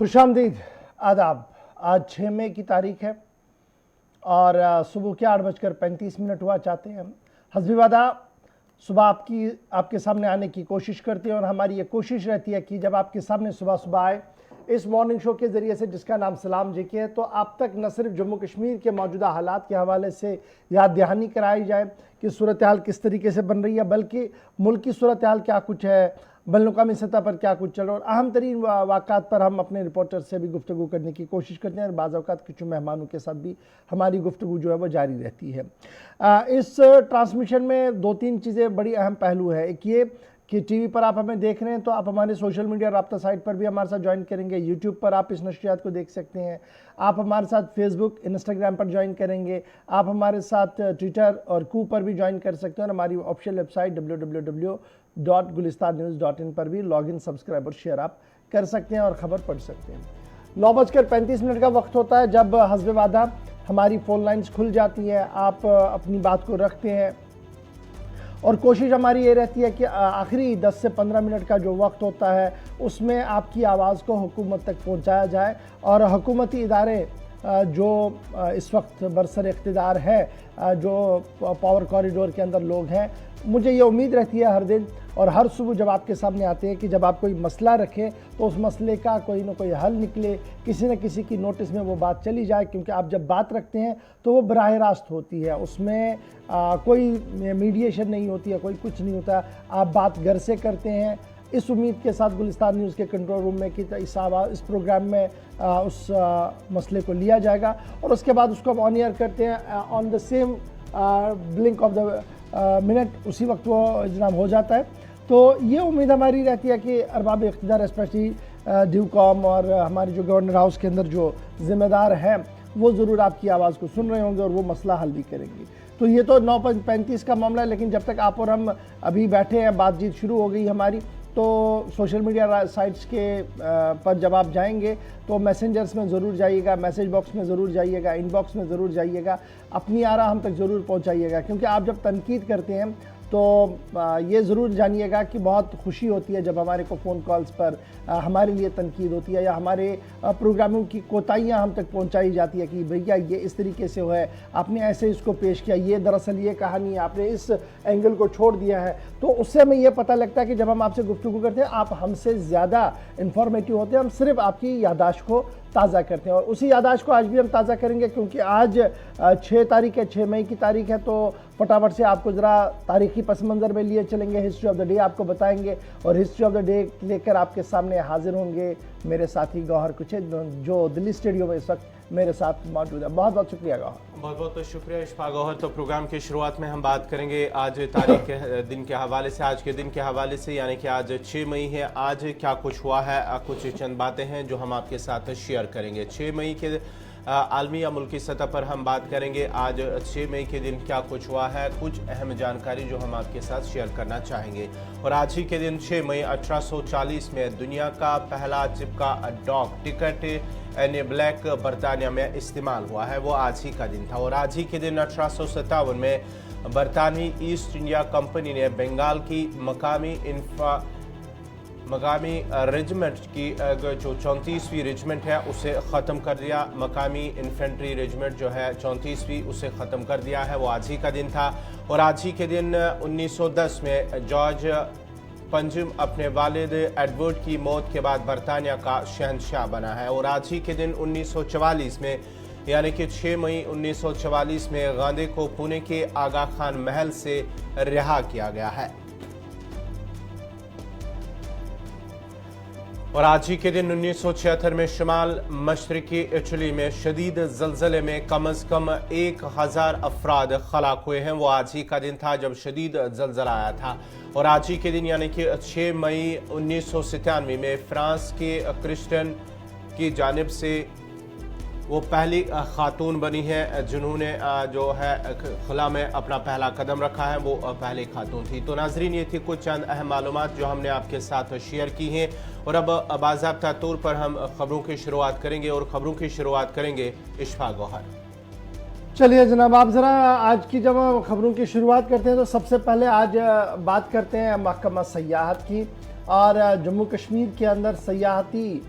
खुशामदीद, आदाब। आज 6 मई की तारीख है और सुबह के 8:35 हुआ। चाहते हैं हम हस्बी वादा सुबह आपके सामने आने की कोशिश करते हैं और हमारी ये कोशिश रहती है कि जब आपके सामने सुबह सुबह आए इस मॉर्निंग शो के ज़रिए से, जिसका नाम सलाम जी के है, तो आप तक न सिर्फ जम्मू कश्मीर के मौजूदा हालात के हवाले से याद दहानी कराई जाए कि सूरत हाल किस तरीके से बन रही है, बल्कि मुल्क की सूरत हाल क्या कुछ है, बैनुल-अक़वामी सतह पर क्या कुछ चल रहा है, और अहम तरीन वाक़ात पर हम अपने रिपोर्टर से भी गुफ्तगू करने की कोशिश करते हैं और बाज़ औक़ात कुछ मेहमानों के साथ भी हमारी गुफ्तगू जो है वो जारी रहती है। इस ट्रांसमिशन में 2-3 चीज़ें बड़ी अहम पहलू है। एक ये कि टीवी पर आप हमें देख रहे हैं तो आप हमारे सोशल मीडिया राब्ता साइट पर भी हमारे साथ ज्वाइन करेंगे। यूट्यूब पर आप इस नशरियात को देख सकते हैं। आप हमारे साथ फेसबुक, इंस्टाग्राम पर ज्वाइन करेंगे। आप हमारे साथ ट्विटर और कू पर भी ज्वाइन कर सकते हैं और हमारी ऑफिशियल वेबसाइट www.gulistannews.in पर भी लॉगिन, सब्सक्राइब और शेयर आप कर सकते हैं और ख़बर पढ़ सकते हैं। 9:35 का वक्त होता है जब हस्बे वादा हमारी फ़ोन लाइन्स खुल जाती हैं। आप अपनी बात को रखते हैं और कोशिश हमारी ये रहती है कि आखिरी 10 से 15 मिनट का जो वक्त होता है उसमें आपकी आवाज़ को हुकूमत तक पहुंचाया जाए और हुकूमती इदारे जो इस वक्त बरसर इक़्तिदार है, जो पावर कॉरिडोर के अंदर लोग हैं, मुझे ये उम्मीद रहती है हर दिन और हर सुबह जब आपके सामने आते हैं कि जब आप कोई मसला रखें तो उस मसले का कोई ना कोई हल निकले, किसी न किसी की नोटिस में वो बात चली जाए। क्योंकि आप जब बात रखते हैं तो वो बराह रास्त होती है, उसमें कोई मीडिएशन नहीं होती है, कोई कुछ नहीं होता। आप बात घर से करते हैं इस उम्मीद के साथ गुलिस्तान न्यूज़ के कंट्रोल रूम में कि इस प्रोग्राम में उस मसले को लिया जाएगा और उसके बाद उसको हम ऑन एयर करते हैं on the same blink of the minute, उसी वक्त वो जनाब हो जाता है। तो ये उम्मीद हमारी रहती है कि अरबाब इख्तियार स्पेशली ड्यूकॉम और हमारे जो गवर्नर हाउस के अंदर जो ज़िम्मेदार हैं वो ज़रूर आपकी आवाज़ को सुन रहे होंगे और वो मसला हल भी करेंगे। तो ये तो 9:35 का मामला है, लेकिन जब तक आप और हम अभी बैठे हैं, बातचीत शुरू हो गई हमारी, तो सोशल मीडिया साइट्स के पर जब आप जाएंगे तो मैसेंजर्स में ज़रूर जाइएगा, मैसेज बॉक्स में ज़रूर जाइएगा, इनबॉक्स में ज़रूर जाइएगा, अपनी आरा हम तक ज़रूर पहुंचाइएगा। क्योंकि आप जब तनकीद करते हैं तो ये ज़रूर जानिएगा कि बहुत खुशी होती है जब हमारे को फ़ोन कॉल्स पर हमारे लिए तनकीद होती है या हमारे प्रोग्रामों की कोताहियाँ हम तक पहुंचाई जाती है कि भैया ये इस तरीके से हुआ है, आपने ऐसे इसको पेश किया, ये दरअसल ये कहानी है, आपने इस एंगल को छोड़ दिया है। तो उससे हमें ये पता लगता है कि जब हम आपसे गुफ्तगू करते हैं आप हमसे ज़्यादा इन्फॉर्मेटिव होते हैं, हम सिर्फ आपकी यादाश्त को ताज़ा करते हैं और उसी यादाश्त को आज भी हम ताज़ा करेंगे। क्योंकि आज 6 तारीख है, 6 मई की तारीख है, तो फटाफट से आपको ज़रा तारीख़ी पस मंज़र में लिए चलेंगे, हिस्ट्री ऑफ द डे आपको बताएंगे और हिस्ट्री ऑफ द डे लेकर आपके सामने हाजिर होंगे मेरे साथी गौहर कुचैद, जो दिल्ली स्टूडियो में इस वक्त मेरे साथ मौजूद है। बहुत बहुत शुक्रिया गौहर। बहुत बहुत शुक्रिया इशफाक गौहर। तो प्रोग्राम की शुरुआत में हम बात करेंगे आज तारीख के दिन के हवाले से, आज के दिन के हवाले से, यानी कि आज 6 मई है। आज क्या कुछ हुआ है, कुछ चंद बातें हैं जो हम आपके साथ शेयर करेंगे। 6 मई के आलमी या मुल्की सतह पर हम बात करेंगे आज 6 मई के दिन क्या कुछ हुआ है, कुछ अहम जानकारी जो हम आपके साथ शेयर करना चाहेंगे। और आज ही के दिन 6 मई 1840 में दुनिया का पहला चिपका डॉक टिकट एन ब्लैक बरतानिया में इस्तेमाल हुआ है, वो आज ही का दिन था। और आज ही के दिन 1857 में बरतानवी ईस्ट इंडिया कंपनी ने बंगाल की मकामी रेजिमेंट की जो 34वीं रेजिमेंट है उसे ख़त्म कर दिया। मकामी इन्फेंट्री रेजिमेंट जो है 34वीं, उसे ख़त्म कर दिया है, वो आज ही का दिन था। और आज ही के दिन 1910 में जॉर्ज पंचम अपने वालिद एडवर्ड की मौत के बाद बरतानिया का शहंशाह बना है। और आज ही के दिन 1944 में, यानी कि 6 मई 1944 में गांधी को पुणे के आगा खान महल से रिहा किया गया है। और आज ही के दिन 1976 में शुमाल मशरकी इटली में शदीद ज़लज़ले में कम अज़ कम 1000 अफराद हलाक हुए हैं, वो आज ही का दिन था जब शदीद ज़लज़ला आया था। और आज ही के दिन यानी कि 6 मई 1997 में फ्रांस के क्रिस्टियन की जानिब से वो पहली खातून बनी है जिन्होंने जो है खुला में अपना पहला कदम रखा है, वो पहली खातून थी। तो नाजरीन, ये थी कुछ चंद अहम मालूमात जो हमने आपके साथ शेयर की हैं। और अब बाज़ाब्ता तौर पर हम खबरों की शुरुआत करेंगे और खबरों की शुरुआत करेंगे इशफाक गौहर। चलिए जनाब, आप ज़रा आज की जब हम खबरों की शुरुआत करते हैं तो सबसे पहले आज बात करते हैं महकमा सयाहत की। और जम्मू कश्मीर के अंदर सयाहती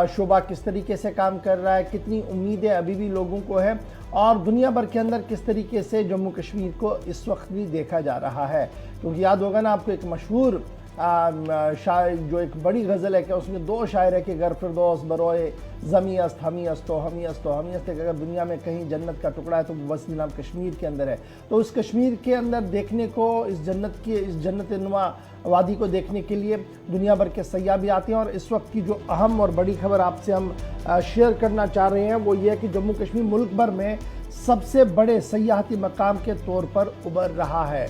शोबा किस तरीके से काम कर रहा है, कितनी उम्मीदें अभी भी लोगों को है और दुनिया भर के अंदर किस तरीके से जम्मू कश्मीर को इस वक्त भी देखा जा रहा है। क्योंकि याद होगा ना आपको, एक मशहूर शायर जो एक बड़ी गज़ल है कि उसमें दो शायर है कि गर फिरदौस बरोए ज़मी अस्त हमी अस्तो हमी अस्तो हमी अस्त, अगर दुनिया में कहीं जन्नत का टुकड़ा है तो बस नाम कश्मीर के अंदर है। तो उस कश्मीर के अंदर देखने को, इस जन्नत नुमा वादी को देखने के लिए दुनिया भर के सयाह भी आते हैं। और इस वक्त की जो अहम और बड़ी खबर आपसे हम शेयर करना चाह रहे हैं वो ये है कि जम्मू कश्मीर मुल्क भर में सबसे बड़े सयाहती मकाम के तौर पर उभर रहा है।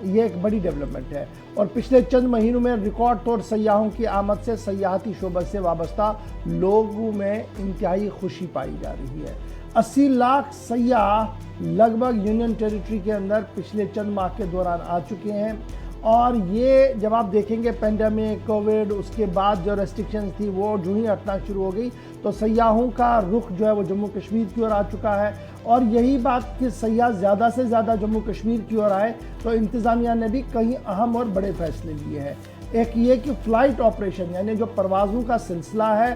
ये एक बड़ी डेवलपमेंट है और पिछले चंद महीनों में रिकॉर्ड तोड़ सयाहों की आमद से सयाहती शोबे से वाबस्ता लोगों में इंतहाई खुशी पाई जा रही है। 80 लाख सयाह लगभग यूनियन टेरिटरी के अंदर पिछले चंद माह के दौरान आ चुके हैं। और ये जब आप देखेंगे पेंडेमिक, कोविड, उसके बाद जो रेस्ट्रिक्शंस थी वो जो ही हटना शुरू हो गई तो सयाहों का रुख जो है वो जम्मू कश्मीर की ओर आ चुका है। और यही बात कि सयाह ज़्यादा से ज़्यादा जम्मू कश्मीर की ओर आए तो इंतज़ामिया ने भी कई अहम और बड़े फैसले लिए हैं। एक ये कि फ़्लाइट ऑपरेशन यानी जो परवाज़ों का सिलसिला है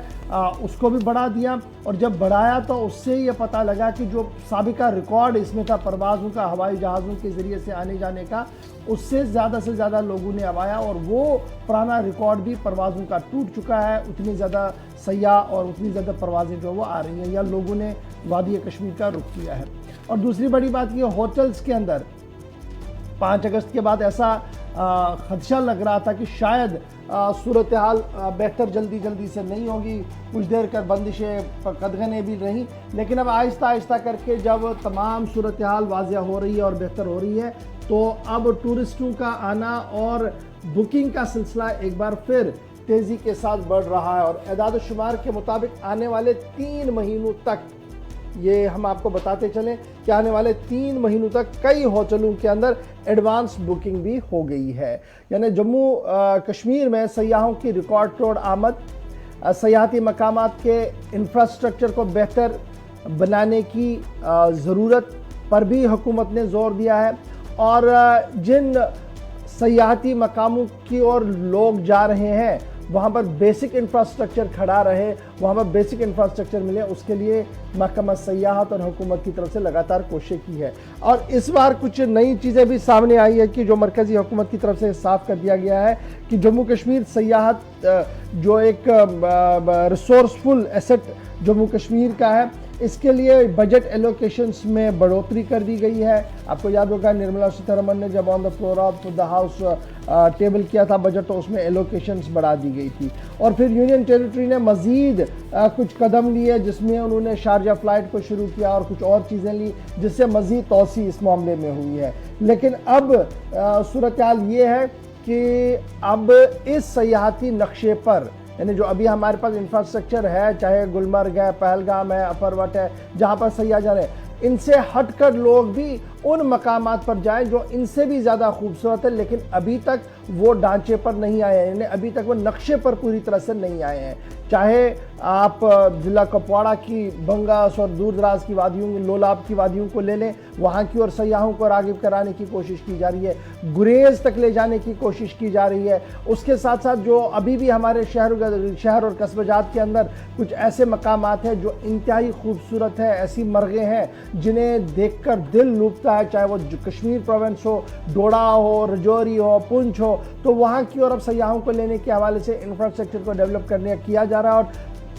उसको भी बढ़ा दिया। और जब बढ़ाया तो उससे ये पता लगा कि जो साबिका रिकॉर्ड इसमें था परवाज़ों का, हवाई जहाज़ों के ज़रिए से आने जाने का, उससे ज़्यादा लोगों ने आवाया और वो पुराना रिकॉर्ड भी परवाज़ों का टूट चुका है। उतनी ज़्यादा सयाह और उतनी ज़्यादा परवाज़ें जो वो आ रही हैं या लोगों ने वादी कश्मीर का रुख किया है। और दूसरी बड़ी बात ये, होटल्स के अंदर 5 अगस्त के बाद ऐसा खदशा लग रहा था कि शायद सूरत हाल बेहतर जल्दी से नहीं होगी। कुछ देर कर बंदिशें कदगने भी रहीं, लेकिन अब आहिस्ता आहिस्ता करके जब तमाम सूरत हाल वाज़िया हो रही है और बेहतर हो रही है तो अब टूरिस्टों का आना और बुकिंग का सिलसिला एक बार फिर तेज़ी के साथ बढ़ रहा है। और एदाद शुमार के मुताबिक आने वाले 3 महीनों तक, ये हम आपको बताते चलें कि आने वाले 3 महीनों तक कई होटलों के अंदर एडवांस बुकिंग भी हो गई है। यानी जम्मू कश्मीर में सयाहों की रिकॉर्ड तोड़ आमद, सयाहती मकामात के इंफ्रास्ट्रक्चर को बेहतर बनाने की ज़रूरत पर भी हुकूमत ने ज़ोर दिया है। और जिन सयाहती मकामों की ओर लोग जा रहे हैं वहाँ पर बेसिक इंफ्रास्ट्रक्चर खड़ा रहे, वहाँ पर बेसिक इंफ्रास्ट्रक्चर मिले, उसके लिए महकमा सयाहत और हुकूमत की तरफ से लगातार कोशिश की है। और इस बार कुछ नई चीज़ें भी सामने आई है कि जो मरकज़ी हुकूमत की तरफ से साफ कर दिया गया है कि जम्मू कश्मीर सयाहत जो एक रिसोर्सफुल एसेट जम्मू कश्मीर का है, इसके लिए बजट एलोकेशंस में बढ़ोतरी कर दी गई है। आपको याद होगा निर्मला सीतारमण ने जब on the floor of the house table किया था बजट तो उसमें एलोकेशंस बढ़ा दी गई थी। और फिर यूनियन टेरिटरी ने मज़ीद कुछ कदम लिए जिसमें उन्होंने शारजा फ़्लाइट को शुरू किया और कुछ और चीज़ें ली जिससे मज़ीद तोसी इस मामले में हुई है। लेकिन अब सूरत हाल ये है कि अब इस सयाहती नक्शे पर, यानी जो अभी हमारे पास इंफ्रास्ट्रक्चर है, चाहे गुलमर्ग है, पहलगाम है, अफरवट है, जहाँ पर सयाह जा रहे हैं, इनसे हटकर लोग भी उन मकामात पर जाएं जो इनसे भी ज़्यादा खूबसूरत है लेकिन अभी तक वो ढांचे पर नहीं आए हैं, यानी अभी तक वो नक्शे पर पूरी तरह से नहीं आए हैं। चाहे आप ज़िला कुपवाड़ा की बंगास और दूर दराज की वादियों, लोलाब की वादियों को ले लें, वहाँ की और सयाहों को राग़िब कराने की कोशिश की जा रही है, गुरेज़ तक ले जाने की कोशिश की जा रही है। उसके साथ साथ जो अभी भी हमारे शहर और कस्बजात के अंदर कुछ ऐसे मकामात हैं जो इंतहाई खूबसूरत है, ऐसी मरग़ें हैं जिन्हें देख कर दिल लुभाता है, चाहे वो कश्मीर प्रोविंस हो, डोडा हो, रजौरी हो, पुंछ हो, तो वहाँ की और अब सयाहों को लेने के हवाले से इंफ्रास्ट्रक्चर को डेवलप करने किया जा रहा है। और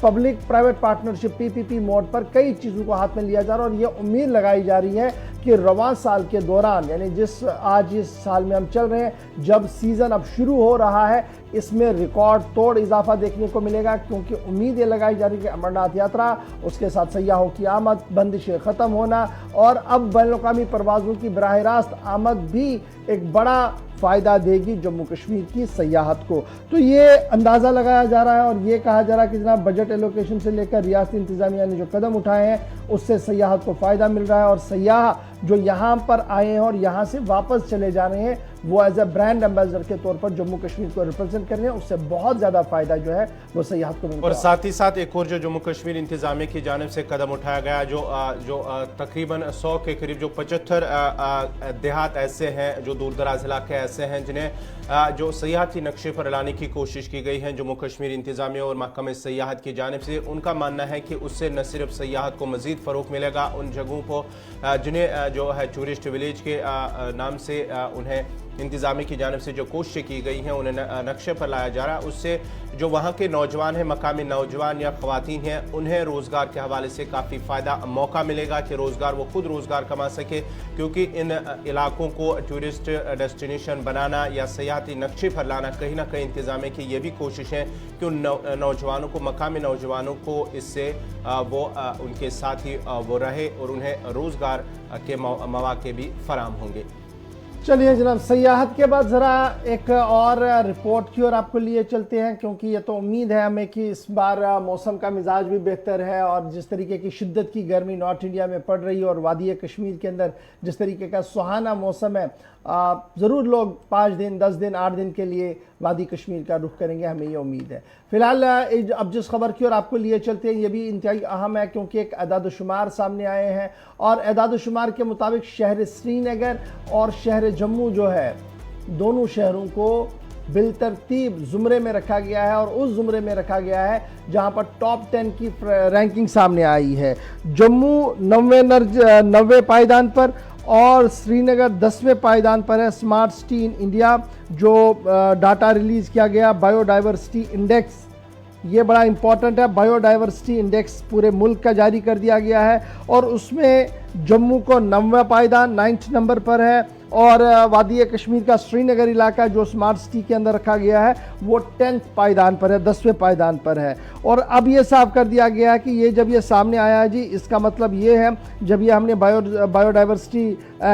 public private partnership PPP mode पर कई चीज़ों को हाथ में लिया जा रहा है और ये उम्मीद लगाई जा रही है कि रवां साल के दौरान, यानी इस साल में हम चल रहे हैं, जब सीज़न अब शुरू हो रहा है, इसमें रिकॉर्ड तोड़ इजाफा देखने को मिलेगा। क्योंकि उम्मीद ये लगाई जा रही है कि अमरनाथ यात्रा, उसके साथ सयाहों की आमद, बंदिशें ख़त्म होना और अब बैनुल-अक़वामी परवाज़ों की बराह रास्त आमद भी एक बड़ा फ़ायदा देगी जम्मू कश्मीर की सयाहत को। तो ये अंदाज़ा लगाया जा रहा है और ये कहा जा रहा है कि जनाब बजट एलोकेशन से लेकर रियासती इंतज़ामिया ने जो कदम उठाए हैं उससे सयाहत को फ़ायदा मिल रहा है और सयाह जो यहाँ पर आए हैं और यहाँ से वापस चले जा रहे हैं वो एज ए ब्रांड एम्बेसडर के तौर पर जम्मू कश्मीर को रिप्रेजेंट कर रहे हैं, उससे बहुत ज़्यादा फ़ायदा जो है वो सयाहत को मिलता है। और साथ ही साथ एक और जो जम्मू कश्मीर इंतजामिया की जानिब से कदम उठाया गया, जो तकरीबन 100 के करीब जो 75 देहात ऐसे हैं, जो दूर दराज इलाके ऐसे हैं जिन्हें जो सयाहती नक्शे पर लाने की कोशिश की गई है जम्मू कश्मीर इंतजामिया और महकमे सयाहत की जानिब से। उनका मानना है कि उससे न सिर्फ सयाहत को मज़ीद फ़रोग़ मिलेगा, उन जगहों को जिन्हें जो है टूरिस्ट विलेज के नाम से उन्हें इंतजामी की जानिब से जो कोशिशें की गई हैं, उन्हें नक्शे पर लाया जा रहा है। उससे जो वहाँ के नौजवान हैं, मकामी नौजवान या ख़वातीन हैं, उन्हें रोज़गार के हवाले से काफ़ी फ़ायदा मौका मिलेगा कि रोज़गार वो खुद रोज़गार कमा सके, क्योंकि इन इलाकों को टूरिस्ट डेस्टिनेशन बनाना या सयाहती नक्शे पर लाना कहीं ना कहीं इंतजामिया की ये भी कोशिश है कि उन नौजवानों को, मकामी नौजवानों को इससे वो उनके साथ ही वो रहे और उन्हें रोज़गार के मौके भी फराहम होंगे। चलिए जनाब, सयाहत के बाद ज़रा एक और रिपोर्ट की ओर आपको लिए चलते हैं, क्योंकि ये तो उम्मीद है हमें कि इस बार मौसम का मिजाज भी बेहतर है और जिस तरीके की शिद्दत की गर्मी नॉर्थ इंडिया में पड़ रही है और वादी कश्मीर के अंदर जिस तरीके का सुहाना मौसम है, ज़रूर लोग 5 दिन 10 दिन 8 दिन के लिए वादी कश्मीर का रुख करेंगे, हमें ये उम्मीद है। फ़िलहाल अब जिस खबर की ओर आपको लिए चलते हैं ये भी इंतहाई अहम है, क्योंकि एक अदाद-ओ-शुमार सामने आए हैं और अदाद-ओ-शुमार के मुताबिक शहर श्रीनगर और शहर जम्मू जो है, दोनों शहरों को बिलतरतीब ज़ुमरे में रखा गया है और उस ज़ुमरे में रखा गया है जहां पर टॉप 10 की रैंकिंग सामने आई है। जम्मू 90 पायदान पर और श्रीनगर 10वें पायदान पर है। स्मार्ट सिटी इन इंडिया जो डाटा रिलीज़ किया गया, बायोडाइवर्सिटी इंडेक्स, ये बड़ा इंपॉर्टेंट है। बायोडाइवर्सिटी इंडेक्स पूरे मुल्क का जारी कर दिया गया है और उसमें जम्मू को 90वां पायदान 9th नंबर पर है और वादी कश्मीर का श्रीनगर इलाका जो स्मार्ट सिटी के अंदर रखा गया है वो 10th पायदान पर है, 10वें पायदान पर है। और अब ये साफ कर दिया गया है कि ये जब ये सामने आया है जी, इसका मतलब ये है जब ये हमने बायोडाइवर्सिटी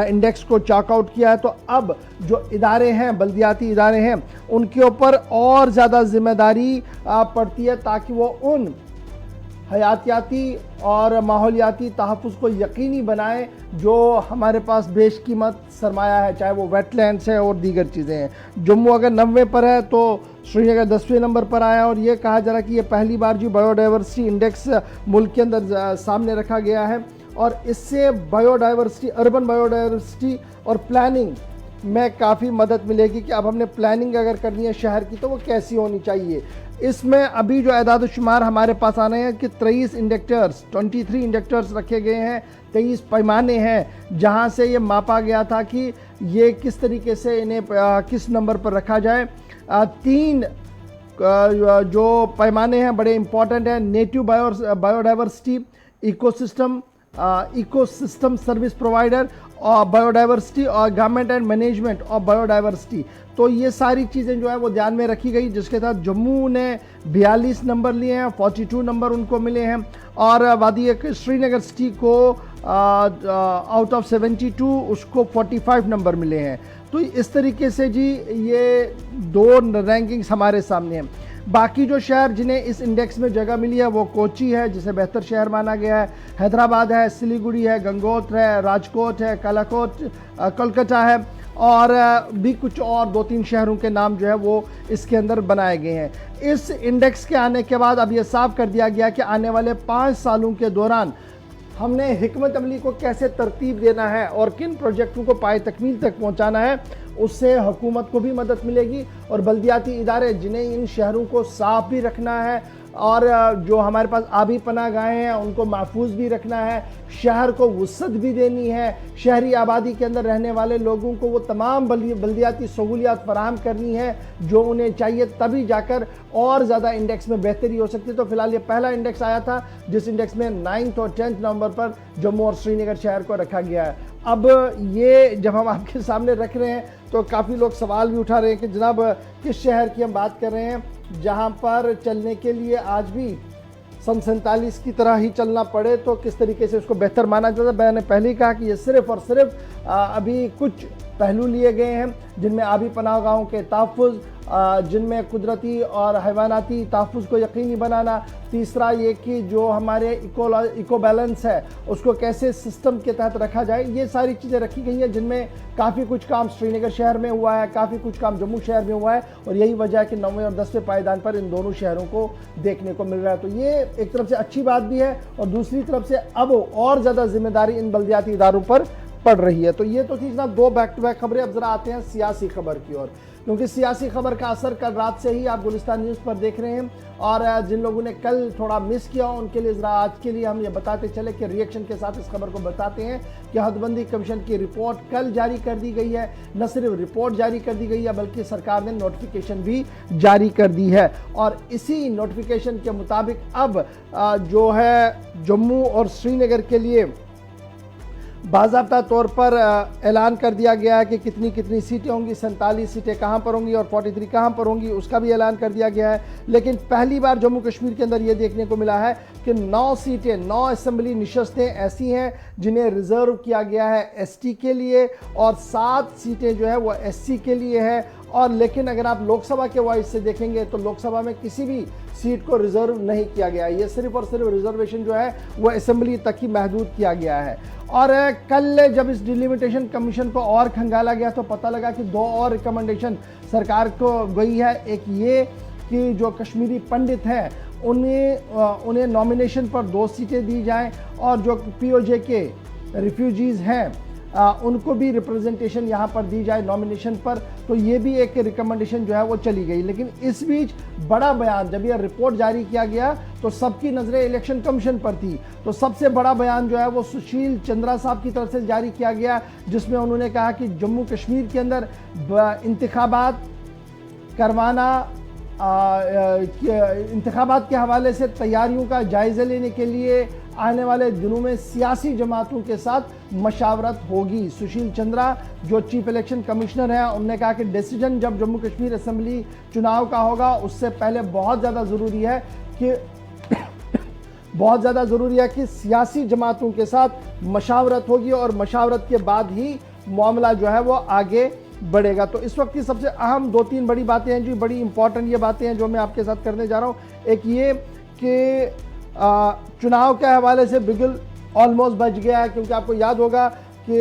इंडेक्स को चॉकआउट किया है तो अब जो इदारे हैं, बल्दियाती इदारे हैं, उनके ऊपर और ज़्यादा जिम्मेदारी पड़ती है ताकि वो उन हयातियाती और माहौलियाती तहफ़्फ़ुज़ को यकीनी बनाए जो हमारे पास बेशकीमत सरमाया है, चाहे वो वेटलैंड्स है और दीगर चीज़ें हैं। जम्मू अगर 90 पर है तो श्रीनगर 10वें नंबर पर आया और ये कहा जा रहा है कि ये पहली बार जो बायोडाइवर्सिटी इंडेक्स मुल्क के अंदर सामने रखा गया है और इससे बायोडाइवर्सिटी, अर्बन बायोडाइवर्सिटी और प्लानिंग में काफ़ी मदद मिलेगी कि अब हमने प्लानिंग अगर करनी है शहर की तो वो कैसी होनी चाहिए। इसमें अभी जो एदाद-ओ-शुमार हमारे पास आने हैं कि 23 इंडेक्टर्स रखे गए हैं, 23 पैमाने हैं जहां से ये मापा गया था कि ये किस तरीके से इन्हें किस नंबर पर रखा जाए। 3 जो पैमाने हैं बड़े इंपॉर्टेंट हैं, native biodiversity, ecosystem service provider और बायोडाइवर्सिटी और गवर्नमेंट एंड मैनेजमेंट और बायोडाइवर्सिटी। तो ये सारी चीज़ें जो है वो ध्यान में रखी गई, जिसके साथ जम्मू ने 42 नंबर लिए हैं, 42 नंबर उनको मिले हैं और वादी श्रीनगर सिटी को आउट ऑफ 72 उसको 45 नंबर मिले हैं। तो इस तरीके से जी ये 2 रैंकिंग्स हमारे सामने हैं। बाकी जो शहर जिन्हें इस इंडेक्स में जगह मिली है वो कोची है जिसे बेहतर शहर माना गया है, हैदराबाद है, सिलीगुड़ी है, गंगोत्र है, राजकोट है, कोलकाता है और भी कुछ और 2-3 शहरों के नाम जो है वो इसके अंदर बनाए गए हैं। इस इंडेक्स के आने के बाद अब ये साफ कर दिया गया कि आने वाले 5 सालों के दौरान हमने हिकमत अमली को कैसे तरतीब देना है और किन प्रोजेक्टों को पाए तकमील तक पहुंचाना है, उससे हुकूमत को भी मदद मिलेगी और बल्दियाती इदारे जिन्हें इन शहरों को साफ भी रखना है और जो हमारे पास आबी पनाह गाहें हैं उनको महफूज भी रखना है, शहर को वुसअत भी देनी है, शहरी आबादी के अंदर रहने वाले लोगों को वो तमाम बल्दियाती सहूलियात फराहम करनी है जो उन्हें चाहिए, तभी जाकर और ज़्यादा इंडेक्स में बेहतरी हो सकती है। तो फिलहाल ये पहला इंडेक्स आया था जिस इंडेक्स में 9th और 10th नंबर पर जम्मू और श्रीनगर शहर को रखा गया है। अब ये जब हम आपके सामने रख रहे हैं तो काफ़ी लोग सवाल भी उठा रहे हैं कि जनाब किस शहर की हम बात कर रहे हैं जहां पर चलने के लिए आज भी सन 47 की तरह ही चलना पड़े तो किस तरीके से उसको बेहतर माना जाता है। मैंने पहले ही कहा कि ये सिर्फ और सिर्फ अभी कुछ पहलू लिए गए हैं, जिनमें आबी पनाहगाहों के तहफ़्फ़ुज़, जिनमें कुदरती और हैवानाती तहफ़्फ़ुज़ को यकीनी बनाना। तीसरा ये कि जो हमारे इको बैलेंस है उसको कैसे सिस्टम के तहत रखा जाए, ये सारी चीज़ें रखी गई हैं, जिनमें काफ़ी कुछ काम श्रीनगर शहर में हुआ है, काफ़ी कुछ काम जम्मू शहर में हुआ है, और यही वजह है कि 9वें और 10वें पायदान पर इन दोनों शहरों को देखने को मिल रहा है। तो ये एक तरफ से अच्छी बात भी है, और दूसरी तरफ से अब और ज़्यादा जिम्मेदारी इन बल्दियाती इदारों पर पड़ रही है। तो ये तो थी ना 2 बैक टू बैक खबरें। अब जरा आते हैं सियासी खबर की ओर, क्योंकि सियासी खबर का असर कल रात से ही आप गुलिस्तान न्यूज़ पर देख रहे हैं, और जिन लोगों ने कल थोड़ा मिस किया उनके लिए जरा आज के लिए हम ये बताते चले कि रिएक्शन के साथ इस खबर को बताते हैं कि हदबंदी कमीशन की रिपोर्ट कल जारी कर दी गई है। न सिर्फ रिपोर्ट जारी कर दी गई है, बल्कि सरकार ने नोटिफिकेशन भी जारी कर दी है, और इसी नोटिफिकेशन के मुताबिक अब जो है जम्मू और श्रीनगर के लिए बाज़ाब्ता तौर पर ऐलान कर दिया गया है कि कितनी कितनी सीटें होंगी, 47 सीटें कहाँ पर होंगी और 43 कहाँ पर होंगी, उसका भी ऐलान कर दिया गया है। लेकिन पहली बार जम्मू कश्मीर के अंदर ये देखने को मिला है कि 9 सीटें, 9 असेंबली नशस्तें ऐसी हैं जिन्हें रिजर्व किया गया है एसटी के लिए, और 7 सीटें जो है वो एससी के लिए है। और लेकिन अगर आप लोकसभा के वाइज से देखेंगे तो लोकसभा में किसी भी सीट को रिजर्व नहीं किया गया है, ये सिर्फ और सिर्फ रिजर्वेशन जो है वो असेंबली तक ही महदूद किया गया है। और कल जब इस डिलिमिटेशन कमीशन को और खंगाला गया तो पता लगा कि 2 और रिकमेंडेशन सरकार को गई है। एक ये कि जो कश्मीरी पंडित हैं उन्हें नॉमिनेशन पर 2 सीटें दी जाएं, और जो पीओजे के रिफ्यूजीज़ हैं उनको भी रिप्रेजेंटेशन यहाँ पर दी जाए नॉमिनेशन पर। तो ये भी एक रिकमेंडेशन जो है वो चली गई। लेकिन इस बीच बड़ा बयान, जब यह रिपोर्ट जारी किया गया तो सबकी नज़रें इलेक्शन कमीशन पर थी, तो सबसे बड़ा बयान जो है वो सुशील चंद्रा साहब की तरफ से जारी किया गया, जिसमें उन्होंने कहा कि जम्मू कश्मीर के अंदर इंतखाबात करवाना, इंतखाबात के हवाले से तैयारियों का जायज़ा लेने के लिए आने वाले दिनों में सियासी जमातों के साथ मशावरत होगी। सुशील चंद्रा जो चीफ इलेक्शन कमिश्नर हैं, उन्होंने कहा कि डिसीजन जब जम्मू कश्मीर असेंबली चुनाव का होगा उससे पहले बहुत ज़्यादा ज़रूरी है कि सियासी जमातों के साथ मशावरत होगी, और मशावरत के बाद ही मामला जो है वो आगे बढ़ेगा। तो इस वक्त की सबसे अहम 2-3 बड़ी बातें हैं जी, बड़ी इंपॉर्टेंट ये बातें हैं जो मैं आपके साथ करने जा रहा हूँ। एक ये कि चुनाव के हवाले से बिगुल ऑलमोस्ट बच गया है, क्योंकि आपको याद होगा कि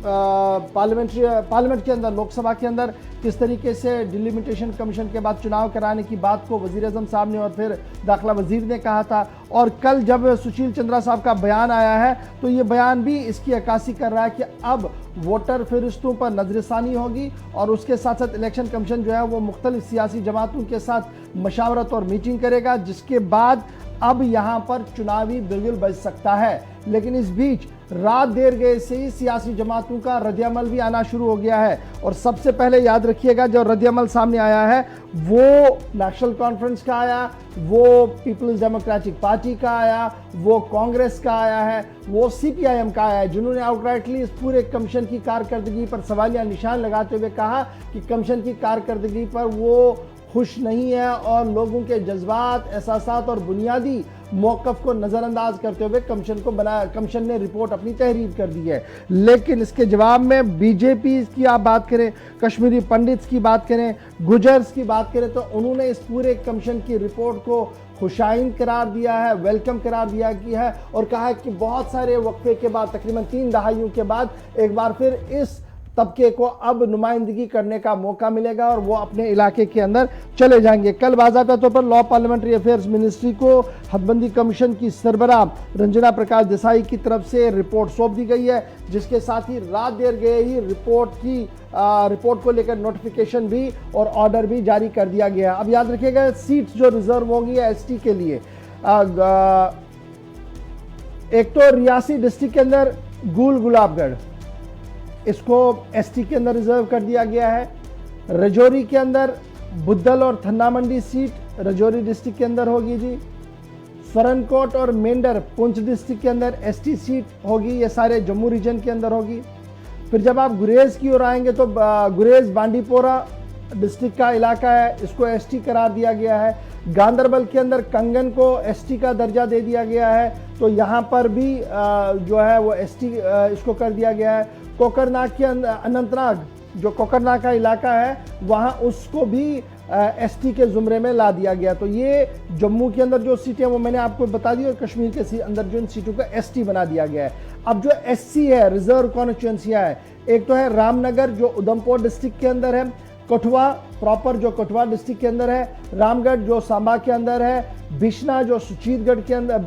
पार्लियामेंट के अंदर, लोकसभा के अंदर किस तरीके से डिलिमिटेशन कमीशन के बाद चुनाव कराने की बात को वज़ीर आज़म साहब ने और फिर दाखिला वज़ीर ने कहा था। और कल जब सुशील चंद्रा साहब का बयान आया है तो ये बयान भी इसकी अक्कासी कर रहा है कि अब वोटर फहरिस्तों पर नजरसानी होगी, और उसके साथ साथ इलेक्शन कमीशन जो है वो मुख्तलिफ सियासी जमातों के साथ मशावरत और मीटिंग करेगा, जिसके बाद अब यहाँ पर चुनावी बिगुल बज सकता है। लेकिन इस बीच रात देर गए से ही सियासी जमातों का रद्द-ए-अमल भी आना शुरू हो गया है, और सबसे पहले याद रखिएगा जो रद्द-ए-अमल सामने आया है वो नेशनल कॉन्फ्रेंस का आया, वो पीपल्स डेमोक्रेटिक पार्टी का आया, वो कांग्रेस का आया है, वो सीपीआईएम का आया है, जिन्होंने आउटराइटली इस पूरे कमीशन की कारकर्दगी पर सवालिया निशान लगाते हुए कहा कि कमीशन की कारकर्दगी पर वो खुश नहीं है, और लोगों के जज्बात, एहसासात और बुनियादी मौक़िफ़ को नज़रअंदाज करते हुए कमीशन ने रिपोर्ट अपनी तहरीर कर दी है। लेकिन इसके जवाब में बीजेपी की आप बात करें, कश्मीरी पंडित्स की बात करें, गुजर्स की बात करें, तो उन्होंने इस पूरे कमीशन की रिपोर्ट को खुशाइन करार दिया है, वेलकम करार दिया गया है, और कहा है कि बहुत सारे वक्फे के बाद, तकरीबन 3 दहाइयों के बाद एक बार फिर इस तबके को अब नुमाइंदगी करने का मौका मिलेगा और वो अपने इलाके के अंदर चले जाएंगे। कल बाज़ाब्ता तौर पर लॉ पार्लियामेंट्री अफेयर्स मिनिस्ट्री को हदबंदी कमीशन की सरबराह रंजना प्रकाश देसाई की तरफ से रिपोर्ट सौंप दी गई है, जिसके साथ ही रात देर गए ही रिपोर्ट को लेकर नोटिफिकेशन भी और ऑर्डर भी जारी कर दिया गया। अब याद रखिएगा सीट्स जो रिजर्व होंगी एसटी के लिए, एक तो रियासी डिस्ट्रिक्ट के अंदर गुलाबगढ़, इसको एसटी के अंदर रिजर्व कर दिया गया है। रजौरी के अंदर बुद्धल और थन्ना मंडी सीट रजौरी डिस्ट्रिक्ट के अंदर होगी जी। सरनकोट और मेंढर पुंछ डिस्ट्रिक्ट के अंदर एसटी सीट होगी, ये सारे जम्मू रीजन के अंदर होगी। फिर जब आप गुरेज की ओर आएंगे तो गुरेज, बांडीपोरा डिस्ट्रिक्ट का इलाका है, इसको एसटी करार दिया गया है। गांदरबल के अंदर कंगन को एसटी का दर्जा दे दिया गया है, तो यहाँ पर भी जो है वो एसटी इसको कर दिया गया है। कोकरनाग के अंदर अनंतनाग जो कोकरनाग का इलाका है वहाँ उसको भी एसटी के जुमरे में ला दिया गया। तो ये जम्मू के अंदर जो सीटें वो मैंने आपको बता दी, और कश्मीर के अंदर जो इन सीटों को एसटी बना दिया गया है। अब जो एससी है, रिजर्व कॉन्स्टिट्यूंसियां है, एक तो है रामनगर जो उधमपुर डिस्ट्रिक्ट के अंदर है, कठुआ प्रॉपर जो कठुआ डिस्ट्रिक्ट के अंदर है, रामगढ़ जो सांबा के अंदर है, बिश्ना जो सुचीतगढ़ के अंदर,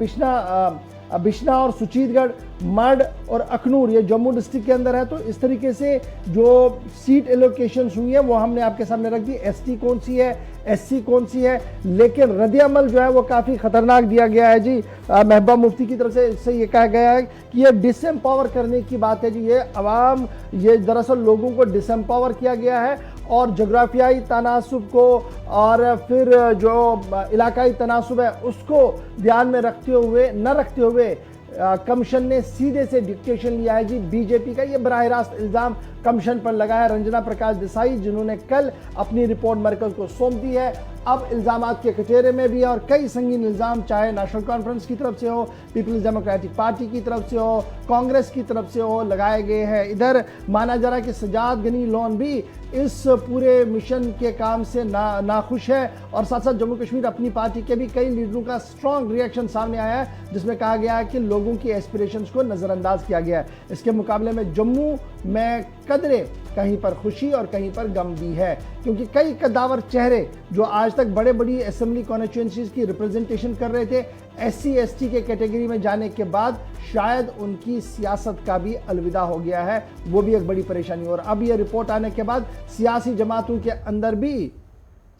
बिश्ना और सुचीतगढ़, मड और अखनूर ये जम्मू डिस्ट्रिक्ट के अंदर है। तो इस तरीके से जो सीट एलोकेशंस हुई है वो हमने आपके सामने रख दी। एसटी कौन सी है, एससी कौन सी है, लेकिन रद्द-ए-अमल जो है वो काफ़ी खतरनाक दिया गया है जी। महबूबा मुफ्ती की तरफ से इससे ये कहा गया है कि ये डिसएम्पावर करने की बात है जी। ये अवाम, ये दरअसल लोगों को डिसएम्पावर किया गया है और जोग्राफियाई तनासुब को और फिर जो इलाकाई तनासुब है उसको ध्यान में रखते हुए न रखते हुए कमीशन ने सीधे से डिक्टेशन लिया है जी। बीजेपी का ये बराह रास्त इल्ज़ाम कमीशन पर लगा है। रंजना प्रकाश देसाई जिन्होंने कल अपनी रिपोर्ट मरकज को सौंप दी है, अब इल्ज़ामात के कटोरे में भी है और कई संगीन इल्ज़ाम चाहे नेशनल कॉन्फ्रेंस की तरफ से हो, पीपल्स डेमोक्रेटिक पार्टी की तरफ से हो, कांग्रेस की तरफ से हो, लगाए गए हैं। इधर माना जा रहा है कि सजाद गनी लोन भी इस पूरे मिशन के काम से नाखुश है और साथ साथ जम्मू कश्मीर अपनी पार्टी के भी कई लीडरों का स्ट्रॉन्ग रिएक्शन सामने आया है जिसमें कहा गया है कि लोगों की एस्पिरेशंस को नज़रअंदाज किया गया है। इसके मुकाबले में जम्मू में कदरे कहीं पर खुशी और कहीं पर गम भी है, क्योंकि कई कद्दावर चेहरे जो आज तक बड़े बड़ी असेंबली कॉन्स्टिट्यूंसीज की रिप्रेजेंटेशन कर रहे थे, एससी एसटी के कैटेगरी में जाने के बाद शायद उनकी सियासत का भी अलविदा हो गया है, वो भी एक बड़ी परेशानी। और अब ये रिपोर्ट आने के बाद सियासी जमातों के अंदर भी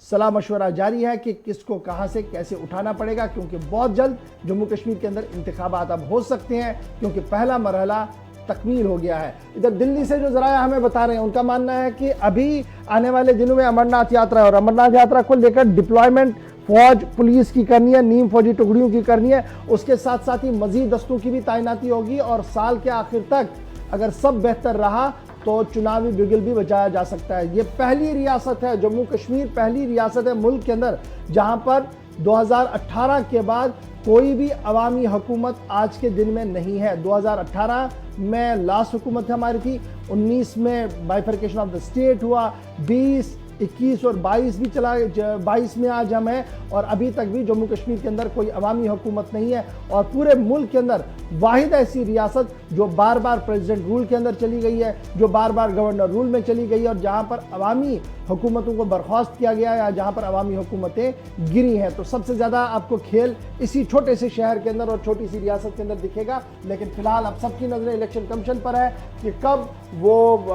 सलाह मशवरा जारी है कि किसको कहां से कैसे उठाना पड़ेगा, क्योंकि बहुत जल्द जम्मू कश्मीर के अंदर इंतखाबात अब हो सकते हैं, क्योंकि पहला मरहला तकमील हो गया है। इधर दिल्ली से जो जराया हमें बता रहे हैं उनका मानना है कि अभी आने वाले दिनों में अमरनाथ यात्रा और अमरनाथ यात्रा को लेकर डिप्लॉयमेंट फौज पुलिस की करनी है, नीम फौजी टुकड़ियों की करनी है, उसके साथ साथ ही मजीद दस्तों की भी तैनाती होगी और साल के आखिर तक अगर सब बेहतर रहा तो चुनावी बिगुल भी बचाया जा सकता है। ये पहली रियासत है, जम्मू कश्मीर पहली रियासत है मुल्क के अंदर जहां पर 2018 के बाद कोई भी अवामी हुकूमत आज के दिन में नहीं है। 2018 में लास्ट हुकूमत हमारी थी, 19 में बाइफर्केशन ऑफ द स्टेट हुआ, 20, 21 और 22 भी चला, 22 में आज हम हैं और अभी तक भी जम्मू कश्मीर के अंदर कोई अवामी हुकूमत नहीं है। और पूरे मुल्क के अंदर वाहिद ऐसी रियासत जो बार बार प्रेसिडेंट रूल के अंदर चली गई है, जो बार बार गवर्नर रूल में चली गई है और जहां पर अवामी हुकूमतों को बर्खास्त किया गया है या जहां पर अवामी हुकूमतें गिरी हैं। तो सबसे ज़्यादा आपको खेल इसी छोटे से शहर के अंदर और छोटी सी रियासत के अंदर दिखेगा। लेकिन फिलहाल अब सबकी नज़रें इलेक्शन कमीशन पर है कि कब वो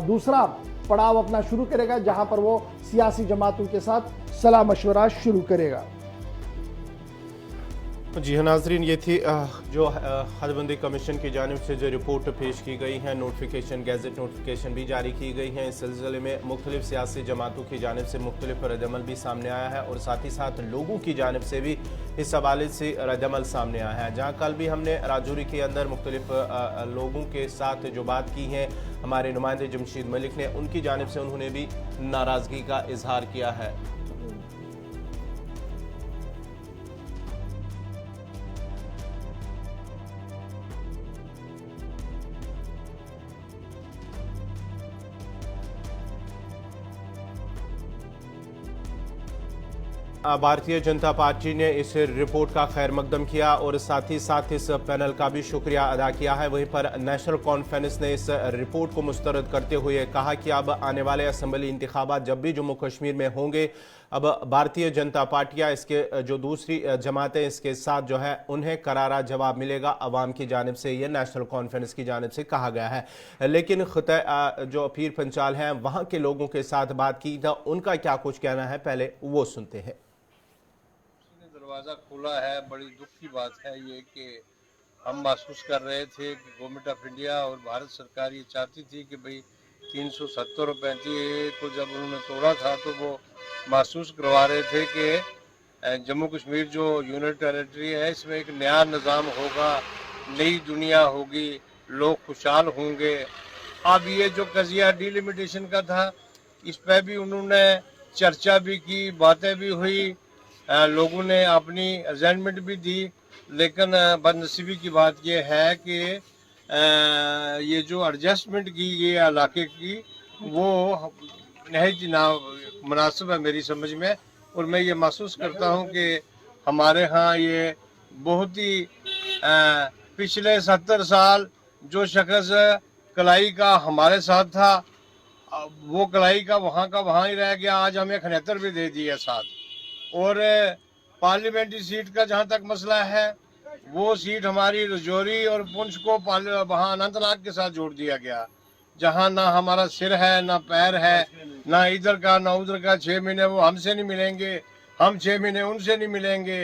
दूसरा पड़ाव अपना शुरू करेगा जहां पर वो सियासी जमातों के साथ सलाह मशवरा शुरू करेगा। जी हाँ नाजरीन, ये थी जो हदबंदी कमीशन की जानिब से जो रिपोर्ट पेश की गई है, नोटिफिकेशन गैजेट नोटिफिकेशन भी जारी की गई है। इस सिलसिले में मुख्तलिफ सियासी जमातों की जानिब से मुख्तलिफ रद्दअमल भी सामने आया है और साथ ही साथ लोगों की जानिब से भी इस हवाले से रद्दअमल सामने आया है। जहाँ कल भी हमने राजौरी के अंदर मुख्तलिफ लोगों के साथ जो बात की है, हमारे नुमाइंदे जमशीद मलिक ने, उनकी जानिब से उन्होंने भी नाराज़गी का इजहार किया है। भारतीय जनता पार्टी ने इस रिपोर्ट का खैर मकदम किया और साथ ही साथ इस पैनल का भी शुक्रिया अदा किया है। वहीं पर नेशनल कॉन्फ्रेंस ने इस रिपोर्ट को मुस्तरद करते हुए कहा कि अब आने वाले असम्बली इंतखाबात जब भी जम्मू कश्मीर में होंगे, अब भारतीय जनता पार्टियां, इसके जो दूसरी जमातें इसके साथ जो है उन्हें करारा जवाब मिलेगा अवाम की जानिब से। ये नेशनल कॉन्फ्रेंस की जानिब से कहा गया है। लेकिन खुद जो पीर पंचाल हैं वहाँ के लोगों के साथ बात की था, उनका क्या कुछ कहना है, पहले वो सुनते हैं। दरवाज़ा खुला है, बड़ी दुख की बात है ये कि हम महसूस कर रहे थे कि गवर्नमेंट ऑफ इंडिया और भारत सरकार ये चाहती थी कि भाई 370 और 35 को जब उन्होंने तोड़ा था तो वो महसूस करवा रहे थे कि जम्मू कश्मीर जो यूनिट टेरिटरी है इसमें एक नया निज़ाम होगा, नई दुनिया होगी, लोग खुशहाल होंगे। अब ये जो कज़िया डिलिमिटेशन का था इस पर भी उन्होंने चर्चा भी की, बातें भी हुई, लोगों ने अपनी असाइनमेंट भी दी। लेकिन बदनसीबी की बात यह है कि ये जो एडजस्टमेंट की ये इलाके की वो नहीं ना मुनासिब है मेरी समझ में। और मैं ये महसूस करता हूँ कि हमारे यहाँ ये बहुत ही पिछले 70 साल जो शख्स कलाई का हमारे साथ था, वो कलाई का वहाँ ही रह गया। आज हमें 78 भी दे दिया साथ। और पार्लियामेंट्री सीट का जहाँ तक मसला है, वो सीट हमारी रजौरी और पुंछ को वहाँ अनंतनाग के साथ जोड़ दिया गया, जहाँ ना हमारा सिर है, ना पैर है, ना इधर का ना उधर का। 6 महीने वो हमसे नहीं मिलेंगे, हम 6 महीने उनसे नहीं मिलेंगे।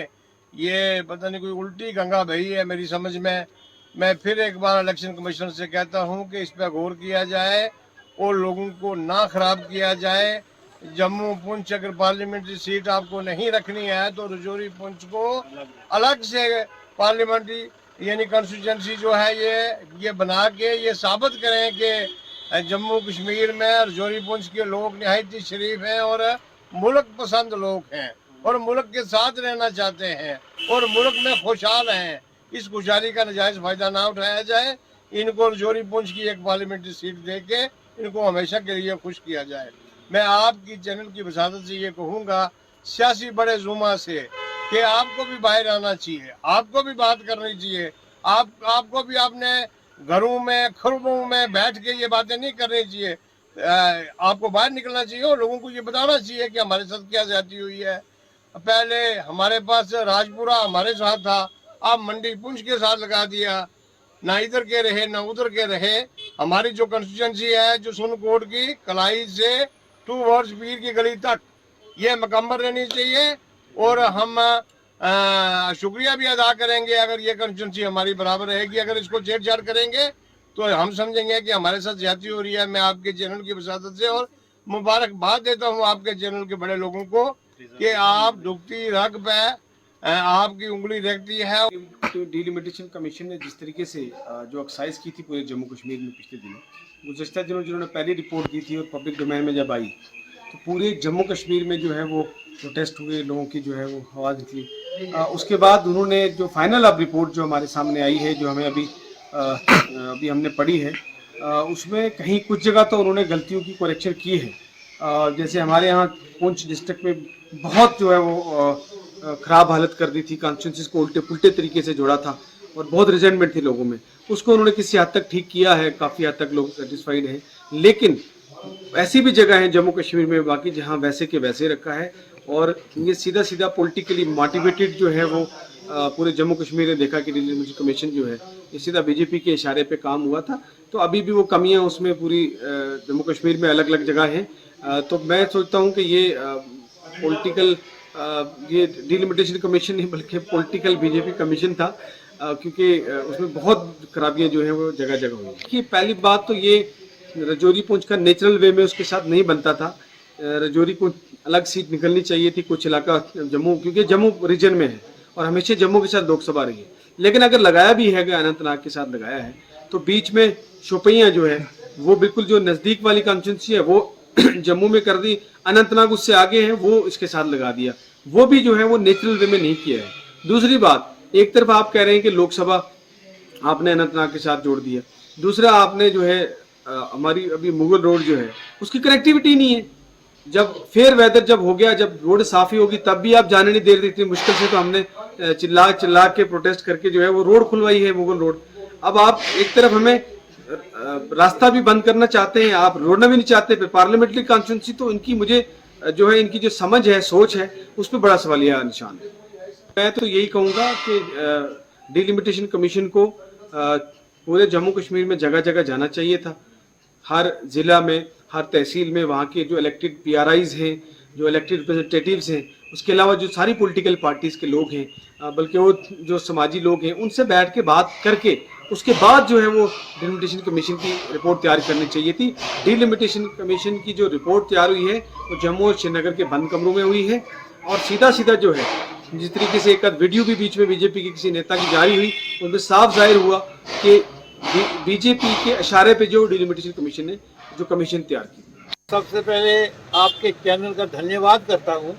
ये पता नहीं कोई उल्टी गंगा बही है मेरी समझ में। मैं फिर एक बार इलेक्शन कमीशन से कहता हूँ कि इस पर गौर किया जाए और लोगों को ना खराब किया जाए। जम्मू पुंछ अगर पार्लियामेंट्री सीट आपको नहीं रखनी है तो रजौरी पुंछ को अलग से पार्लियामेंट्री यानी कॉन्स्टिट्यूंसी जो है ये बना के ये साबित करें कि जम्मू कश्मीर में रजौरी पुंछ के लोग निहायत ही शरीफ हैं और मुल्क पसंद लोग हैं और मुल्क के साथ रहना चाहते हैं और मुल्क में खुशहाल हैं। इस खुशहाली का नजायज फायदा ना उठाया जाए। इनको रजौरी पुंछ की एक पार्लियामेंट्री सीट दे के इनको हमेशा के लिए खुश किया जाए। मैं आपकी चैनल की वसादत से ये कहूँगा सियासी बड़े जुमा से कि आपको भी बाहर आना चाहिए, आपको भी बात करनी चाहिए। आपको भी अपने घरों में खरबों में बैठ के ये बातें नहीं करनी चाहिए। आपको बाहर निकलना चाहिए और लोगों को ये बताना चाहिए कि हमारे साथ क्या ज्यादती हुई है। पहले हमारे पास राजपुरा हमारे साथ था, अब मंडी पुंछ के साथ लगा दिया। ना इधर के रहे ना उधर के रहे। हमारी जो कॉन्स्टिट्यूंसी है जो सुनकोट की कलाई से 2 वर्ष पीर की गली तक ये मुकम्मल रहनी चाहिए। और हम शुक्रिया भी अदा करेंगे अगर ये कॉन्स्टिट्यूंसी हमारी बराबर रहेगी। अगर इसको छेड़छाड़ करेंगे तो हम समझेंगे कि हमारे साथ ज्यादती हो रही है। मैं आपके चैनल की वसादत से और मुबारकबाद देता हूँ आपके चैनल के बड़े लोगों को कि आप दुखती रग पे आपकी उंगली रखती है। तो डिलिमिटेशन कमीशन ने जिस तरीके से जो एक्साइज की थी पूरे जम्मू कश्मीर में पिछले दिनों, गुज़श्ता दिनों जिन्होंने पहली रिपोर्ट की थी और पब्लिक डोमेन में जब आई तो पूरे जम्मू कश्मीर में जो है वो प्रोटेस्ट हुए, लोगों की जो है वो आवाज़ निकली। उसके बाद उन्होंने जो फाइनल अब रिपोर्ट जो हमारे सामने आई है, जो हमें अभी हमने पढ़ी है, उसमें कहीं कुछ जगह तो उन्होंने गलतियों की करेक्शन की है। जैसे हमारे यहाँ पुंछ डिस्ट्रिक्ट में बहुत जो है वो ख़राब हालत कर दी थी, कॉन्स्टिट्यूंसीज को उल्टे पुल्टे तरीके से जोड़ा था और बहुत रिजेंटमेंट थी लोगों में। उसको उन्होंने किसी हद तक ठीक किया है, काफ़ी हद तक लोग सेटिस्फाइड हैं। लेकिन ऐसी भी जगह है जम्मू कश्मीर में बाकी जहाँ वैसे के वैसे रखा है और ये सीधा सीधा पॉलिटिकली मोटिवेटेड जो है वो पूरे जम्मू कश्मीर ने देखा कि डिलिमिटेशन कमीशन जो है ये सीधा बीजेपी के इशारे पे काम हुआ था। तो अभी भी वो कमियां उसमें पूरी जम्मू कश्मीर में अलग अलग जगह हैं। तो मैं सोचता हूँ कि ये पॉलिटिकल ये डिलिमिटेशन कमीशन नहीं बल्कि पॉलिटिकल बीजेपी कमीशन था, क्योंकि उसमें बहुत खराबियां जो है वो जगह जगह हुई। कि पहली बात तो ये रजौरी पुंछ का नेचुरल वे में उसके साथ नहीं बनता था। रजौरी को अलग सीट निकलनी चाहिए थी, कुछ इलाका जम्मू, क्योंकि जम्मू रीजन में है और हमेशा जम्मू के साथ लोकसभा रही है। लेकिन अगर लगाया भी है, अनंतनाग के साथ लगाया है, तो बीच में शोपियां जो है वो बिल्कुल जो नज़दीक वाली कॉन्स्टिट्यूंसी है वो जम्मू में कर दी, अनंतनाग उससे आगे है वो इसके साथ लगा दिया। वो भी जो है वो नेचुरल वे में नहीं किया है। दूसरी बात, एक तरफ आप कह रहे हैं कि लोकसभा आपने अनंतनाग के साथ जोड़ दिया, दूसरा आपने जो है हमारी अभी मुगल रोड जो है उसकी कनेक्टिविटी नहीं है। जब फेयर वेदर जब हो गया, जब रोड साफ ही होगी, तब भी आप जाने नहीं दे रहे थे इतनी मुश्किल से। तो हमने चिल्ला के प्रोटेस्ट करके जो है वो रोड खुलवाई है, मुगल रोड। अब आप एक तरफ हमें रास्ता भी बंद करना चाहते हैं, आप रोडना भी नहीं चाहते। फिर पार्लियामेंट्री कॉन्स्टिट्यूंसी तो इनकी मुझे जो है इनकी जो समझ है, सोच है, उस पर बड़ा सवालिया निशान है। मैं तो यही कहूँगा कि डिलिमिटेशन कमीशन को पूरे जम्मू कश्मीर में जगह जगह जाना चाहिए था। हर जिला में, हर तहसील में वहाँ के जो इलेक्टेड PRIs हैं, जो इलेक्टेड रिप्रेजेंटेटिव्स हैं, उसके अलावा जो सारी पॉलिटिकल पार्टीज़ के लोग हैं, बल्कि वो जो समाजी लोग हैं, उनसे बैठ के बात करके उसके बाद जो है वो डिलिमिटेशन कमीशन की रिपोर्ट तैयार करनी चाहिए थी। डिलिमिटेशन कमीशन की जो रिपोर्ट तैयार हुई है वो जम्मू और श्रीनगर के बंद कमरों में हुई है और सीधा सीधा जो है जिस तरीके से एक वीडियो भी बीच में बीजेपी के किसी नेता की जारी हुई, उनमें साफ जाहिर हुआ कि बीजेपी के इशारे पे जो डिलिमिटेशन कमीशन ने जो कमीशन तैयार की। सबसे पहले आपके चैनल का धन्यवाद करता हूँ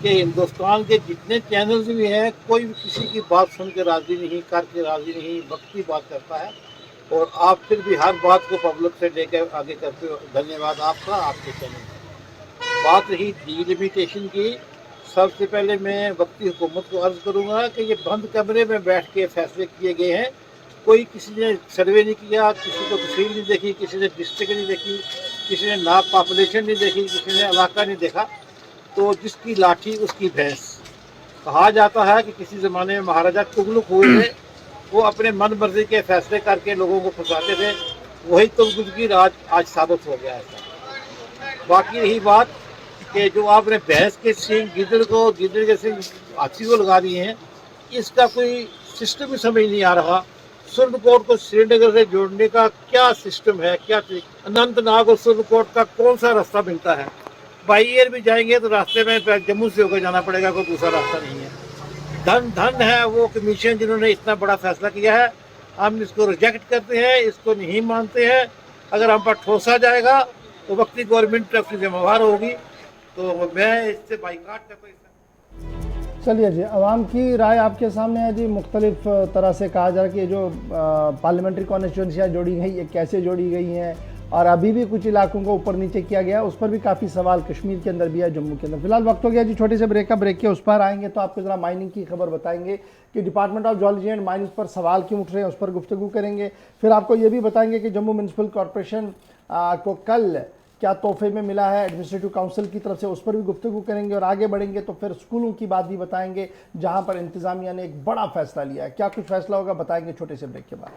कि हिंदुस्तान के जितने चैनल्स भी हैं कोई भी किसी की बात सुन के राजी नहीं, करके राजी नहीं, वक्त की बात करता है और आप फिर भी हर बात को पब्लिक से लेकर आगे करते हो। धन्यवाद आपका, आपके चैनल का। बात रही डिलिमिटेशन की, सबसे पहले मैं वक्ती हुकूमत को अर्ज़ करूँगा कि ये बंद कमरे में बैठ के फैसले किए गए हैं। कोई किसी ने सर्वे नहीं किया, किसी को तहसील नहीं देखी, किसी ने डिस्ट्रिक्ट नहीं देखी, किसी ने नाप पॉपुलेशन नहीं देखी, किसी ने इलाका नहीं देखा। तो जिसकी लाठी उसकी भैंस कहा जाता है कि किसी ज़माने में महाराजा तुगलक हुए थे, वो अपने मन मर्जी के फैसले करके लोगों को फंसाते थे। वही तुगलकी राज आज साबित हो गया है। बाकी रही बात कि जो आपने भैंस के सींग गिदड़ के सींग हाथी को लगा दिए हैं, इसका कोई सिस्टम ही समझ नहीं आ रहा। सुरनकोट को श्रीनगर से जोड़ने का क्या सिस्टम है, क्या अनंतनाग और सुरनकोट का कौन सा रास्ता मिलता है? बाई एयर भी जाएंगे तो रास्ते में जम्मू से होकर जाना पड़ेगा, कोई दूसरा रास्ता नहीं है। धन है वो कमीशन जिन्होंने इतना बड़ा फैसला किया है। हम इसको रिजेक्ट करते हैं, इसको नहीं मानते हैं। अगर हम पर ठोसा जाएगा तो वक्ती गवर्नमेंट अपनी जिम्मेवार होगी। तो मैं इससे बाइकाट करता हूँ। चलिए जी, आवाम की राय आपके सामने है जी। मुख्तलिफ तरह से कहा जा रहा है कि जो पार्लियामेंट्री कॉन्स्टिट्यूंसियाँ जोड़ी गई, ये कैसे जोड़ी गई हैं, और अभी भी कुछ इलाकों को ऊपर नीचे किया गया, उस पर भी काफ़ी सवाल कश्मीर के अंदर भी है, जम्मू के अंदर। फिलहाल वक्त हो गया जी छोटे से ब्रेक के, उस पर आएंगे तो आपको ज़रा माइनिंग की खबर बताएंगे कि department of geology and mining पर सवाल क्यों उठ रहे हैं, उस पर गुफ्तगू करेंगे। फिर आपको ये भी बताएंगे कि जम्मू म्यूनसिपल कॉरपोरेशन को कल क्या तोहफे में मिला है एडमिनिस्ट्रेटिव काउंसिल की तरफ से, उस पर भी गुफ्तगू करेंगे। और आगे बढ़ेंगे तो फिर स्कूलों की बात भी बताएंगे, जहां पर इंतजामिया ने एक बड़ा फैसला लिया है। क्या कुछ फैसला होगा बताएंगे छोटे से ब्रेक के बाद।